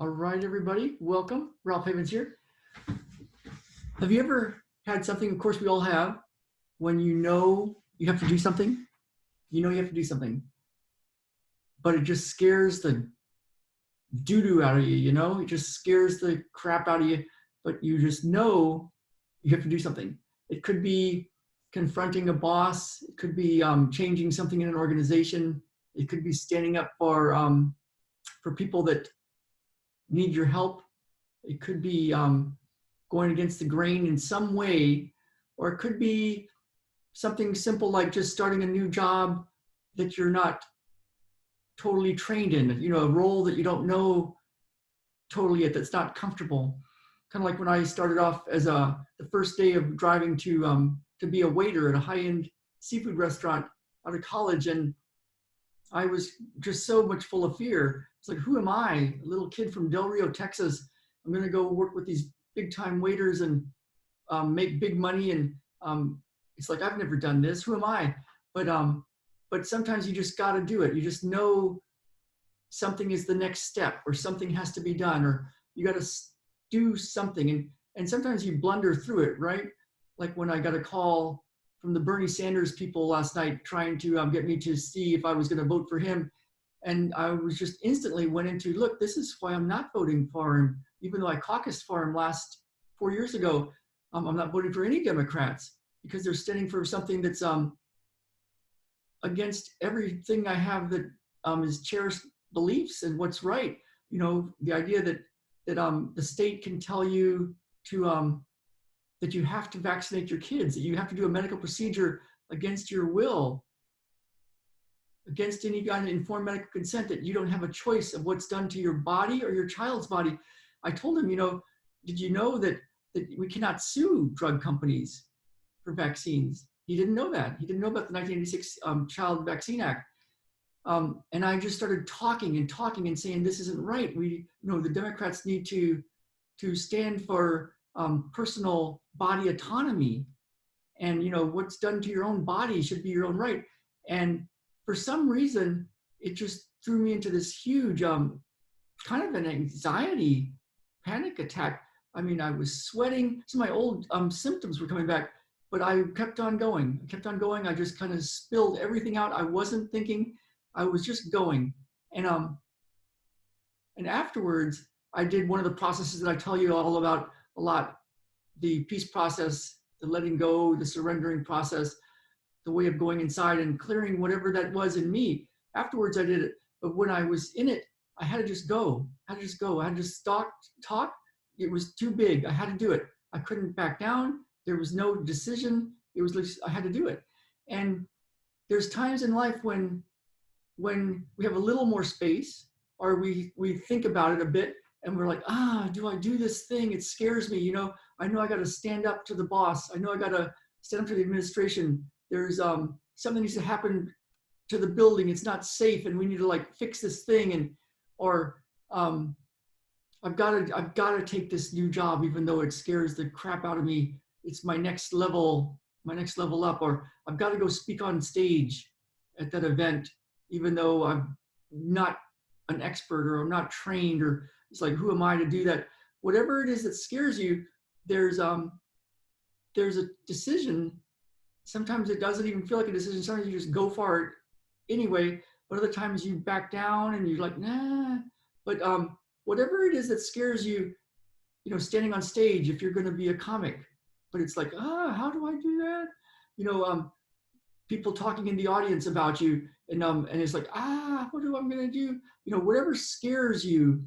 All right, everybody, welcome. Ralph Havens here. Have you ever had something, of course we all have, when you know you have to do something, you have to do something, but it just scares the doo-doo out of you, it just scares the crap out of you, but you just know you have to do something. It could be confronting a boss, it could be changing something in an organization, it could be standing up for people that need your help. It could be going against the grain in some way, or it could be something simple like just starting a new job that you're not totally trained in, a role that you don't know totally yet, that's not comfortable. Kind of like when I started off as the first day of driving to be a waiter at a high-end seafood restaurant out of college, and I was just so much full of fear. It's like, who am I, a little kid from Del Rio, Texas? I'm going to go work with these big-time waiters and make big money. And it's like, I've never done this. Who am I? But sometimes you just got to do it. You just know something is the next step, or something has to be done, or you got to do something. And sometimes you blunder through it, right? Like when I got a call from the Bernie Sanders people last night trying to get me to see if I was going to vote for him. And I was just instantly went into, look, this is why I'm not voting for him. Even though I caucused for him last 4 years ago, I'm not voting for any Democrats because they're standing for something that's against everything I have that is cherished beliefs and what's right. The idea that the state can tell you to that you have to vaccinate your kids, that you have to do a medical procedure against your will, against any kind of informed medical consent, that you don't have a choice of what's done to your body or your child's body. I told him, did you know that we cannot sue drug companies for vaccines? He didn't know that. He didn't know about the 1986 Child Vaccine Act. And I just started talking and saying, this isn't right. The Democrats need to stand for personal body autonomy, and what's done to your own body should be your own right. And for some reason, it just threw me into this huge kind of an anxiety panic attack. I mean, I was sweating. Some of my old symptoms were coming back, but I kept on going. I just kind of spilled everything out. I wasn't thinking. I was just going. And afterwards, I did one of the processes that I tell you all about a lot, the peace process, the letting go, the surrendering process, the way of going inside and clearing whatever that was in me. Afterwards, I did it. But when I was in it, I had to just go. I had to just talk. It was too big. I had to do it. I couldn't back down. There was no decision. It was like I had to do it. And there's times in life when we have a little more space, or we think about it a bit, and we're like, do I do this thing? It scares me. I know I got to stand up to the boss. I know I got to stand up to the administration. There's something needs to happen to the building. It's not safe, and we need to fix this thing. Or I've got to take this new job, even though it scares the crap out of me. It's my next level up. Or I've got to go speak on stage at that event, even though I'm not an expert, or I'm not trained, or it's like, who am I to do that? Whatever it is that scares you, there's a decision. Sometimes it doesn't even feel like a decision. Sometimes you just go for it anyway. But other times you back down and you're like, nah. But whatever it is that scares you, standing on stage, if you're going to be a comic, but it's like, how do I do that? People talking in the audience about you, and it's like, what am I going to do? Whatever scares you,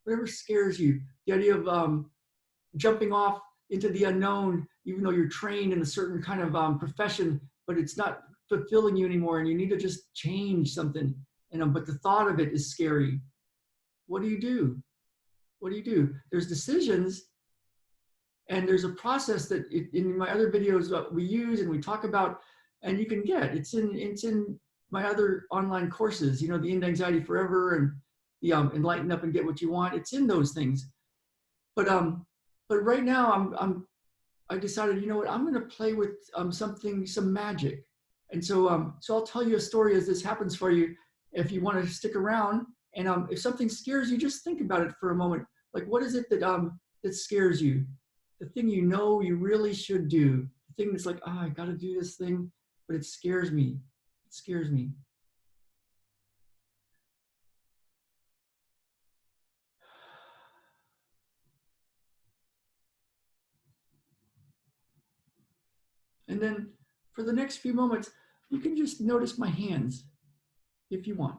the idea of jumping off into the unknown, even though you're trained in a certain kind of profession, but it's not fulfilling you anymore, and you need to just change something. But the thought of it is scary. What do you do? There's decisions, and there's a process that in my other videos we use and we talk about, and you can get. It's in my other online courses. The End Anxiety Forever and the Enlighten Up and Get What You Want. It's in those things. But right now I decided, I'm going to play with some magic. And so I'll tell you a story as this happens for you. If you want to stick around, And if something scares you, just think about it for a moment. Like, what is it that that scares you? The thing you know you really should do. The thing that's like, ah, I got to do this thing, but it scares me. It scares me. And then for the next few moments, you can just notice my hands if you want.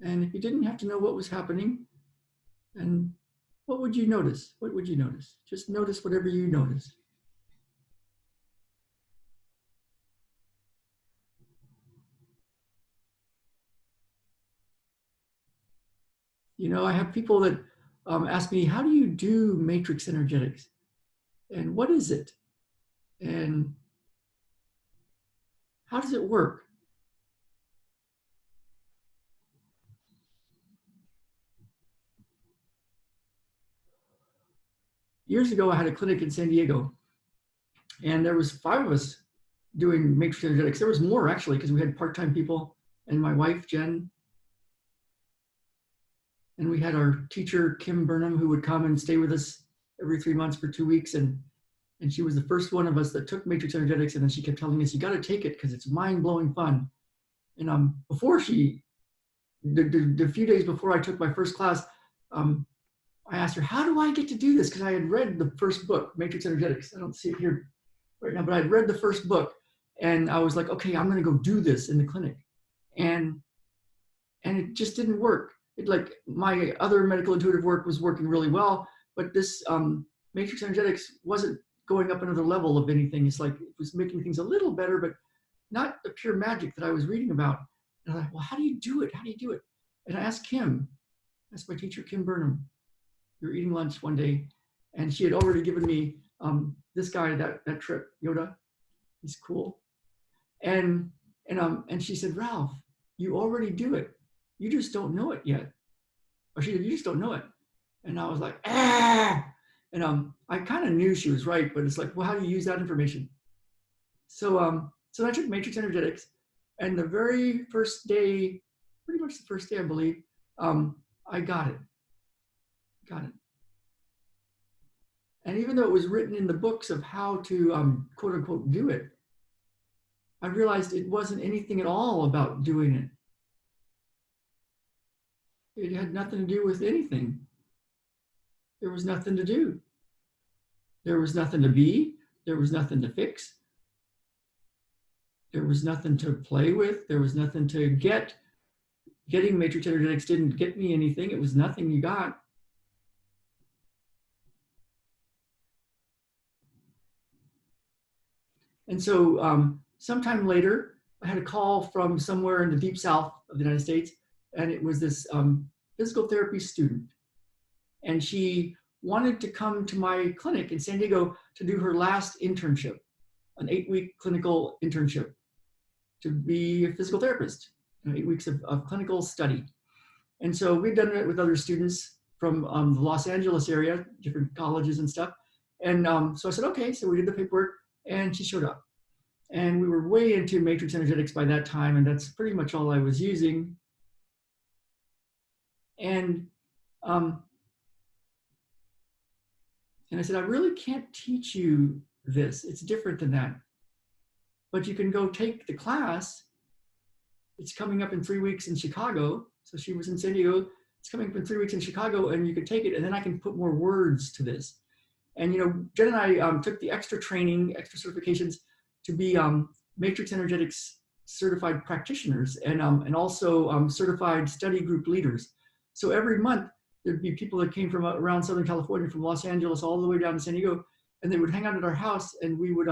And if you didn't have to know what was happening, and what would you notice? What would you notice? Just notice whatever you notice. You know, I have people that ask me, how do you do matrix energetics? And what is it? And how does it work? Years ago, I had a clinic in San Diego, and there was 5 of us doing matrix energetics. There was more actually, because we had part-time people and my wife, Jen. And we had our teacher, Kim Burnham, who would come and stay with us every 3 months for 2 weeks. And she was the first one of us that took matrix energetics. And then she kept telling us, you got to take it because it's mind-blowing fun. And before the few days before I took my first class, I asked her, how do I get to do this? Because I had read the first book, Matrix Energetics. I don't see it here right now, but I'd read the first book. And I was like, okay, I'm going to go do this in the clinic. And it just didn't work. It, like, my other medical intuitive work was working really well, but this matrix energetics wasn't going up another level of anything. It's like it was making things a little better, but not the pure magic that I was reading about. And I'm like, well, how do you do it? How do you do it? And I asked Kim, that's my teacher, Kim Burnham. We were eating lunch one day, and she had already given me this guy that trip, Yoda. He's cool. And she said, Ralph, you already do it. You just don't know it yet. Or she said, you just don't know it. And I was like, ah. And I kind of knew she was right, but it's like, well, how do you use that information? So so I took matrix energetics, and the very first day, pretty much the first day, I believe, I got it. Got it. And even though it was written in the books of how to quote unquote do it, I realized it wasn't anything at all about doing it. It had nothing to do with anything. There was nothing to do. There was nothing to be. There was nothing to fix. There was nothing to play with. There was nothing to get. Getting matrix energetics didn't get me anything. It was nothing you got. And so sometime later, I had a call from somewhere in the deep south of the United States, and it was this physical therapy student. And she wanted to come to my clinic in San Diego to do her last internship, an 8-week clinical internship to be a physical therapist, 8 weeks of clinical study. And so we'd done it with other students from the Los Angeles area, different colleges and stuff. And so I said, okay, so we did the paperwork, and she showed up. And we were way into matrix energetics by that time, and that's pretty much all I was using. And I said, I really can't teach you this. It's different than that. But you can go take the class. It's coming up in 3 weeks in Chicago. So she was in San Diego. It's coming up in 3 weeks in Chicago, and you can take it, and then I can put more words to this. And, you know, Jen and I took the extra training, extra certifications to be matrix energetics certified practitioners and also certified study group leaders. So every month there'd be people that came from around Southern California, from Los Angeles all the way down to San Diego, and they would hang out at our house, and we would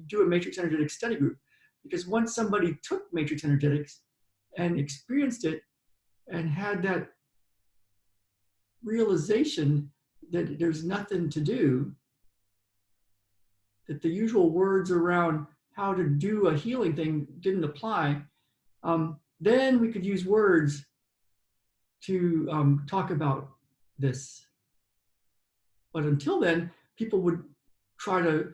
do a matrix energetics study group. Because once somebody took matrix energetics and experienced it and had that realization that there's nothing to do, that the usual words around how to do a healing thing didn't apply, then we could use words to talk about this. But until then, people would try to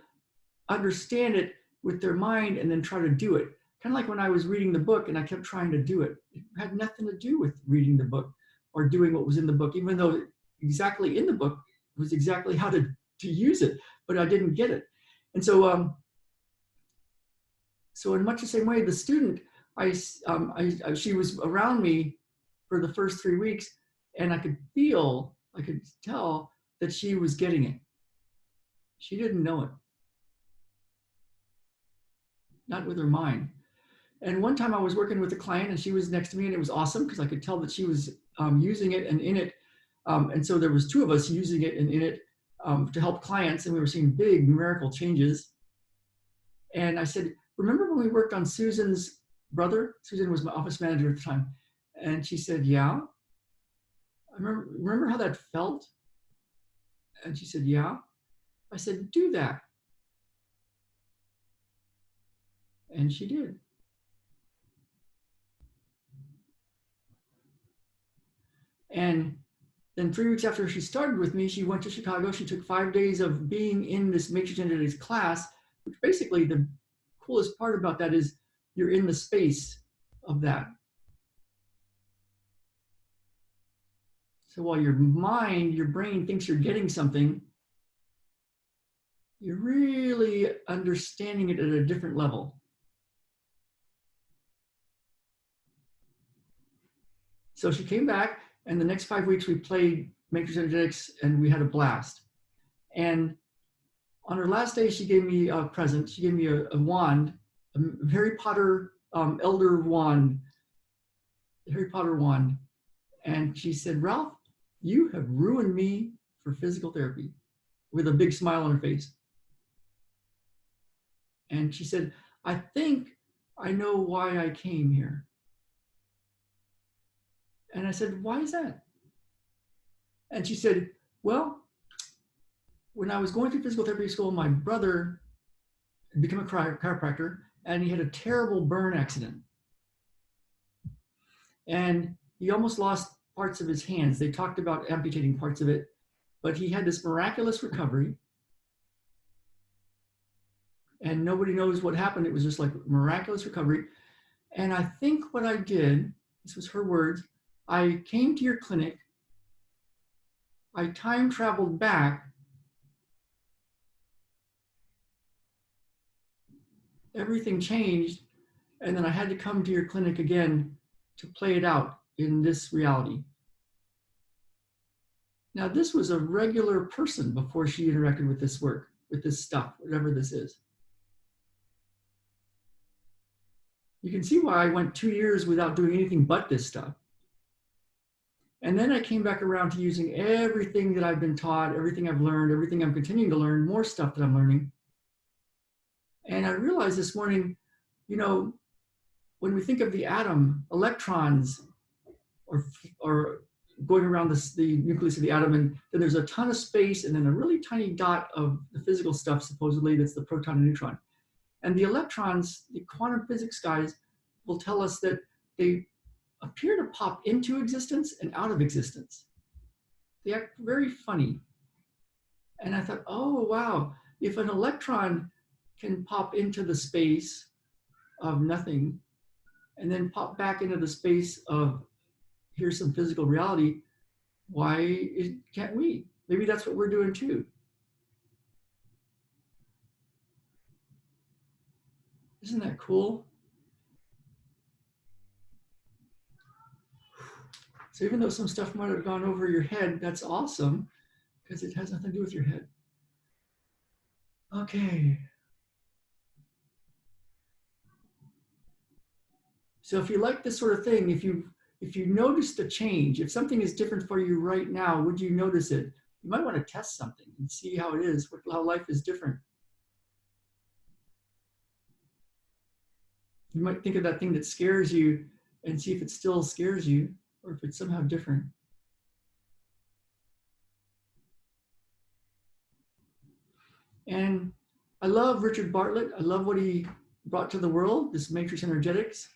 understand it with their mind and then try to do it. kind of like when I was reading the book and I kept trying to do it. It had nothing to do with reading the book or doing what was in the book, even though exactly in the book was exactly how to use it, but I didn't get it. And so, so in much the same way, the student, she was around me for the first 3 weeks, and I could tell that she was getting it. She didn't know it, not with her mind. And one time I was working with a client and she was next to me, and it was awesome because I could tell that she was using it and in it. And so there was 2 of us using it and in it to help clients, and we were seeing big numerical changes. And I said, remember when we worked on Susan's brother? Susan was my office manager at the time. And she said, yeah. I remember how that felt? And she said, yeah. I said, do that. And she did. And then 3 weeks after she started with me, she went to Chicago. She took 5 days of being in this matrix genetics class, which basically the coolest part about that is you're in the space of that. So while your mind, your brain thinks you're getting something, you're really understanding it at a different level. So she came back, and the next 5 weeks we played matrix energetics, and we had a blast. And on her last day, she gave me a present. She gave me a wand, a Harry Potter elder wand, Harry Potter wand. And she said, Ralph, you have ruined me for physical therapy, with a big smile on her face. And she said, I think I know why I came here. And I said, why is that? And she said, well, when I was going through physical therapy school, my brother had become a chiropractor, and he had a terrible burn accident. And he almost lost parts of his hands. They talked about amputating parts of it, but he had this miraculous recovery. And nobody knows what happened. It was just like miraculous recovery. And I think what I did, this was her words, I came to your clinic, I time traveled back, everything changed, and then I had to come to your clinic again to play it out in this reality. Now, this was a regular person before she interacted with this work, with this stuff, whatever this is. You can see why I went 2 years without doing anything but this stuff. And then I came back around to using everything that I've been taught, everything I've learned, everything I'm continuing to learn, more stuff that I'm learning. And I realized this morning, you know, when we think of the atom, electrons are going around the nucleus of the atom, and then there's a ton of space and then a really tiny dot of the physical stuff, supposedly, that's the proton and neutron. And the electrons, the quantum physics guys, will tell us that they appear to pop into existence and out of existence. They act very funny. And I thought, oh, wow, if an electron can pop into the space of nothing and then pop back into the space of here's some physical reality, why can't we? Maybe that's what we're doing too. Isn't that cool? So even though some stuff might have gone over your head, that's awesome because it has nothing to do with your head. Okay. So if you like this sort of thing, if you noticed a change, if something is different for you right now, would you notice it? You might want to test something and see how it is, how life is different. You might think of that thing that scares you and see if it still scares you or if it's somehow different. And I love Richard Bartlett. I love what he brought to the world, this matrix energetics.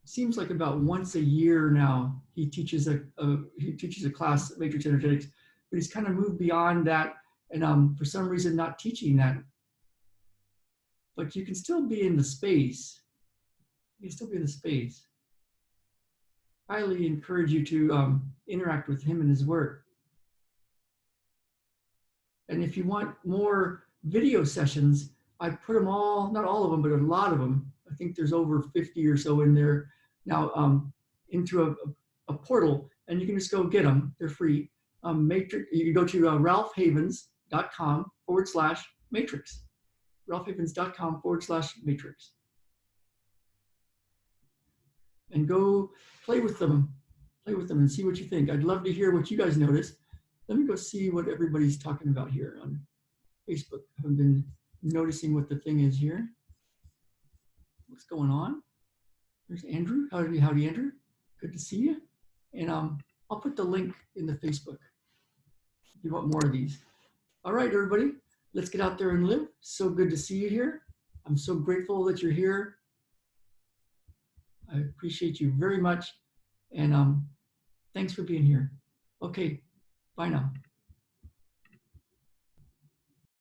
Seems like about once a year now he teaches a class, matrix energetics, but he's kind of moved beyond that, and for some reason not teaching that. but you can still be in the space. You can still be in the space. Highly encourage you to interact with him and his work. And if you want more video sessions, I put them all, not all of them, but a lot of them. I think there's over 50 or so in there now, into a portal, and you can just go get them. They're free. Matrix. You can go to ralphhavens.com/matrix. ralphhavens.com/matrix. And go play with them. Play with them and see what you think. I'd love to hear what you guys notice. Let me go see what everybody's talking about here on Facebook. I haven't been noticing what the thing is here. What's going on? There's Andrew. Howdy, Andrew. Good to see you. And I'll put the link in the Facebook if you want more of these. All right, everybody, let's get out there and live. So good to see you here. I'm so grateful that you're here. I appreciate you very much. And thanks for being here. Okay, bye now.